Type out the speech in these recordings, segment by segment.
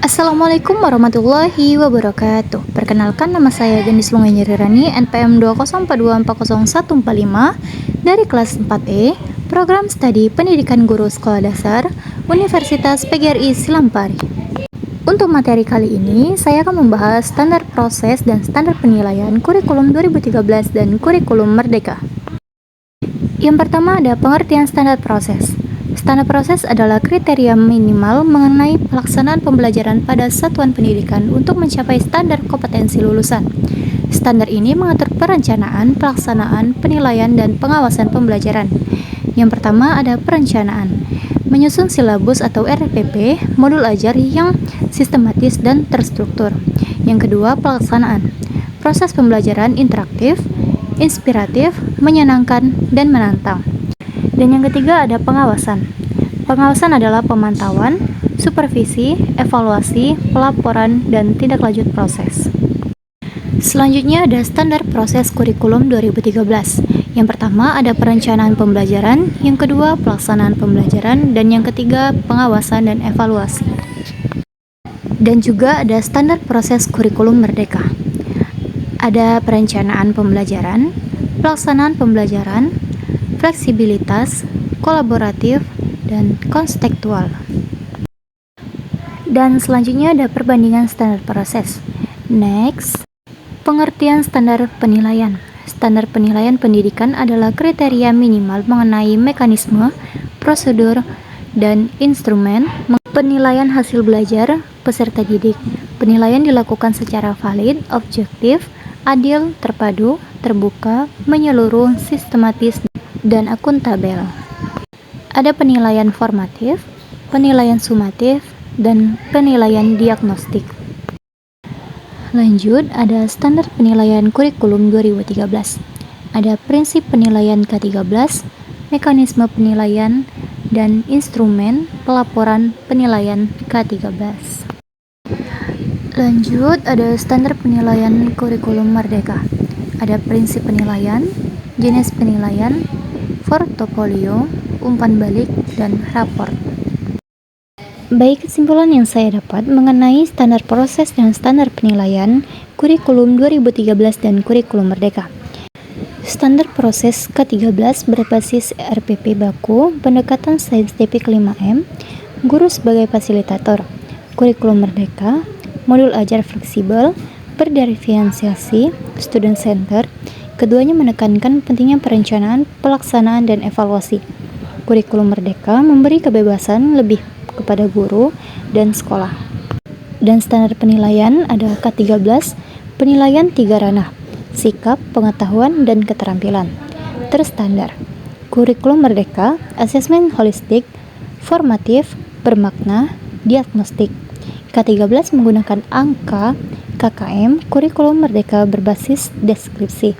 Assalamualaikum warahmatullahi wabarakatuh. Perkenalkan, nama saya Gendis Lungainyirirani, NPM 204240145 dari kelas 4E, Program Studi Pendidikan Guru Sekolah Dasar, Universitas PGRI Silampari. Untuk materi kali ini, saya akan membahas standar proses dan standar penilaian kurikulum 2013 dan kurikulum Merdeka. Yang pertama ada pengertian standar proses. Standar proses adalah kriteria minimal mengenai pelaksanaan pembelajaran pada satuan pendidikan untuk mencapai standar kompetensi lulusan. Standar ini mengatur perencanaan, pelaksanaan, penilaian, dan pengawasan pembelajaran. Yang pertama ada perencanaan. Menyusun silabus atau RPP, modul ajar yang sistematis dan terstruktur. Yang kedua, pelaksanaan. Proses pembelajaran interaktif, inspiratif, menyenangkan, dan menantang. Dan yang ketiga ada pengawasan. Pengawasan adalah pemantauan, supervisi, evaluasi, pelaporan, dan tindak lanjut proses. Selanjutnya ada standar proses kurikulum 2013. Yang pertama ada perencanaan pembelajaran, yang kedua pelaksanaan pembelajaran, dan yang ketiga pengawasan dan evaluasi. Dan juga ada standar proses kurikulum Merdeka. Ada perencanaan pembelajaran, pelaksanaan pembelajaran, fleksibilitas, kolaboratif, dan konstekstual. Dan selanjutnya ada perbandingan standar proses. Next, pengertian standar penilaian. Standar penilaian pendidikan adalah kriteria minimal mengenai mekanisme, prosedur, dan instrumen penilaian hasil belajar peserta didik. Penilaian dilakukan secara valid, objektif, adil, terpadu, terbuka, menyeluruh, sistematis, dan akuntabel. Ada penilaian formatif, penilaian sumatif, dan penilaian diagnostik. Lanjut, ada standar penilaian kurikulum 2013. Ada prinsip penilaian K13, mekanisme penilaian, dan instrumen pelaporan penilaian K13. Lanjut, ada standar penilaian kurikulum Merdeka. Ada prinsip penilaian, jenis penilaian, portofolio, umpan balik, dan raport. Baik, kesimpulan yang saya dapat mengenai standar proses dan standar penilaian kurikulum 2013 dan kurikulum Merdeka. Standar proses K13 berbasis RPP baku, pendekatan saintifik 5M, guru sebagai fasilitator. Kurikulum Merdeka, modul ajar fleksibel, berdiferensiasi, student center. Keduanya menekankan pentingnya perencanaan, pelaksanaan, dan evaluasi. Kurikulum Merdeka memberi kebebasan lebih kepada guru dan sekolah. Dan standar penilaian ada K13, penilaian 3 ranah, sikap, pengetahuan, dan keterampilan. Terstandar. Kurikulum Merdeka, asesmen holistik, formatif, bermakna, diagnostik. K13 menggunakan angka KKM, kurikulum Merdeka berbasis deskripsi.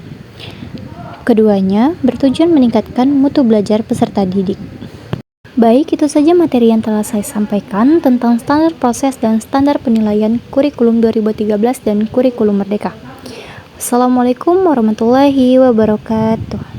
Keduanya bertujuan meningkatkan mutu belajar peserta didik. Baik, itu saja materi yang telah saya sampaikan tentang standar proses dan standar penilaian kurikulum 2013 dan kurikulum Merdeka. Assalamualaikum warahmatullahi wabarakatuh.